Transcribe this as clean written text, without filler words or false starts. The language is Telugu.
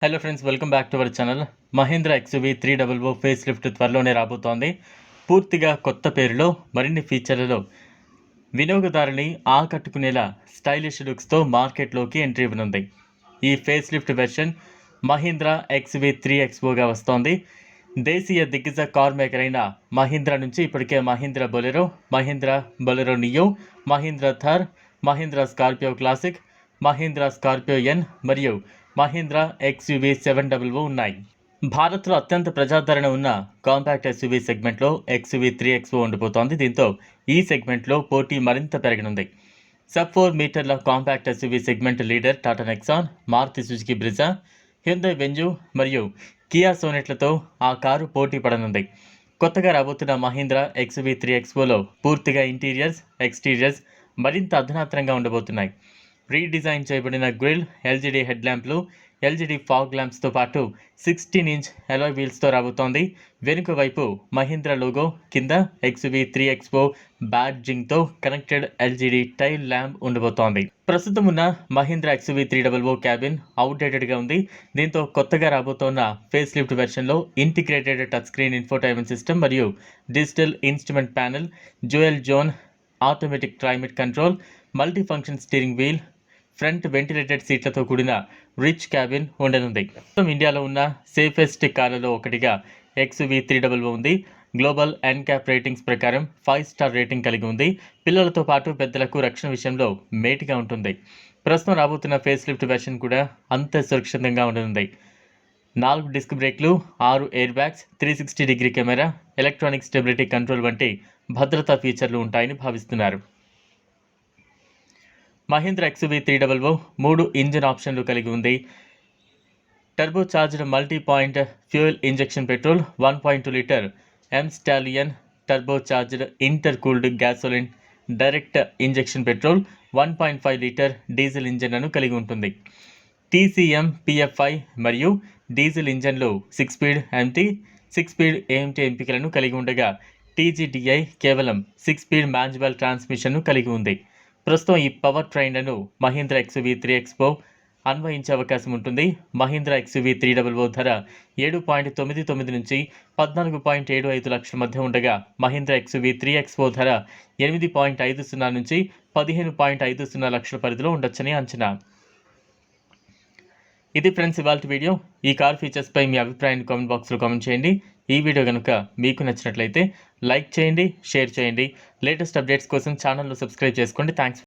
Hello friends, welcome back to our channel. Mahindra XUV 300 face lift త్వరలోనే రాబోతోంది. పూర్తిగా కొత్త పేరులో మరిన్ని ఫీచర్లలో వినియోగదారుని ఆకట్టుకునేలా స్టైలిష్ లుక్స్తో మార్కెట్లోకి ఎంట్రీ ఇవ్వనుంది. ఈ facelift version Mahindra XUV 3XOగా వస్తోంది. దేశీయ దిగ్గజ కార్ మేకర్ అయిన మహీంద్రా నుంచి ఇప్పటికే Mahindra Bolero Neo, Mahindra Thar, Mahindra Scorpio classic, Mahindra Scorpio N మరియు మహీంద్రా ఎక్స్యూవీ 700 ఉన్నాయి. భారత్లో అత్యంత ప్రజాదరణ ఉన్న కాంపాక్ట్ ఎస్యూవీ సెగ్మెంట్లో ఎక్స్యూవీ 3XO ఉండిపోతోంది. దీంతో ఈ సెగ్మెంట్లో పోటీ మరింత పెరగనుంది. సబ్ 4 మీటర్ల compact SUV segment leader Tata Nexon, Maruti Suzuki Brezza, Hyundai Venue మరియు కియా సోనెట్లతో ఆ కారు పోటీ పడనుంది. కొత్తగా రాబోతున్న మహీంద్రా ఎక్స్యూవీ 3XOలో పూర్తిగా ఇంటీరియర్స్, ఎక్స్టీరియర్స్ మరింత అధునాతనంగా ఉండబోతున్నాయి. రీడిజైన్ చేయబడిన గ్రిల్, ఎల్జీడీ హెడ్ ల్యాంప్లు, ఎల్జీడీ ఫాగ్ ల్యాంప్స్తో పాటు 16-ఇంచ్ అలాయ్ వీల్స్తో రాబోతోంది. వెనుక వైపు మహీంద్రా లోగో, కింద ఎక్స్యూవీ 3XO బ్యాడ్జింగ్తో కనెక్టెడ్ ఎల్జీడీ టైల్ ల్యాంప్ ఉండబోతోంది. ప్రస్తుతం ఉన్న మహీంద్రా ఎక్స్యూవీ 300 క్యాబిన్ అవుట్డేటెడ్గా ఉంది. దీంతో కొత్తగా రాబోతోన్న ఫేస్ లిఫ్ట్ వెర్షన్లో integrated touch screen infotainment system మరియు digital instrument panel, dual zone automatic climate control, multi function steering wheel, front ventilated సీట్లతో కూడిన రిచ్ క్యాబిన్ ఉండనుంది. మొత్తం ఇండియాలో ఉన్న సేఫెస్ట్ కార్లలో ఒకటిగా ఎక్స్యూవీ 300 ఉంది. గ్లోబల్ ఎన్క్యాప్ రేటింగ్స్ ప్రకారం 5 స్టార్ రేటింగ్ కలిగి ఉంది. పిల్లలతో పాటు పెద్దలకు రక్షణ విషయంలో మేటిగా ఉంటుంది. ప్రస్తుతం రాబోతున్న ఫేస్ లిఫ్ట్ వెర్షన్ కూడా అంతే సురక్షితంగా ఉండనుంది. 4 డిస్క్ బ్రేక్లు, 6 airbags, 360 degree camera, electronic stability control వంటి భద్రతా ఫీచర్లు ఉంటాయని భావిస్తున్నారు. మహీంద్రా ఎక్స్యూవీ 300 3 ఇంజిన్ ఆప్షన్లు కలిగి ఉంది. Turbocharged multi point fuel injection petrol, 1.2 litre stallion turbocharged intercooled gasoline direct injection petrol, 1.5 litre diesel ఇంజన్లను కలిగి ఉంటుంది. TCM PFI మరియు డీజిల్ ఇంజన్లు 6 స్పీడ్ MT, 6 స్పీడ్ AMT ఎంపికలను కలిగి ఉండగా TGDI కేవలం 6 స్పీడ్ మాన్యువల్ ట్రాన్స్మిషన్ను కలిగి ఉంది. ప్రస్తుతం ఈ పవర్ ట్రైన్లను మహీంద్రా ఎక్స్యూవీ 3XO అన్వయించే అవకాశం ఉంటుంది. మహీంద్రా ఎక్స్యూవీ 300 ధర 7.99 నుంచి 14.75 లక్షల మధ్య ఉండగా మహీంద్రా ఎక్స్యూవీ 3XO ధర 8.50 నుంచి 15.50 లక్షల పరిధిలో ఉండొచ్చని అంచనా. ఇది ఫ్రెండ్స్ ఇవాల్టి వీడియో. ఈ కార్ ఫీచర్స్పై మీ అభిప్రాయాన్ని కామెంట్ బాక్స్లో కామెంట్ చేయండి. ఈ వీడియో కనుక మీకు నచ్చినట్లయితే లైక్ చేయండి, షేర్ చేయండి. లేటెస్ట్ అప్డేట్స్ కోసం ఛానల్ను సబ్స్క్రైబ్ చేసుకోండి. థ్యాంక్స్.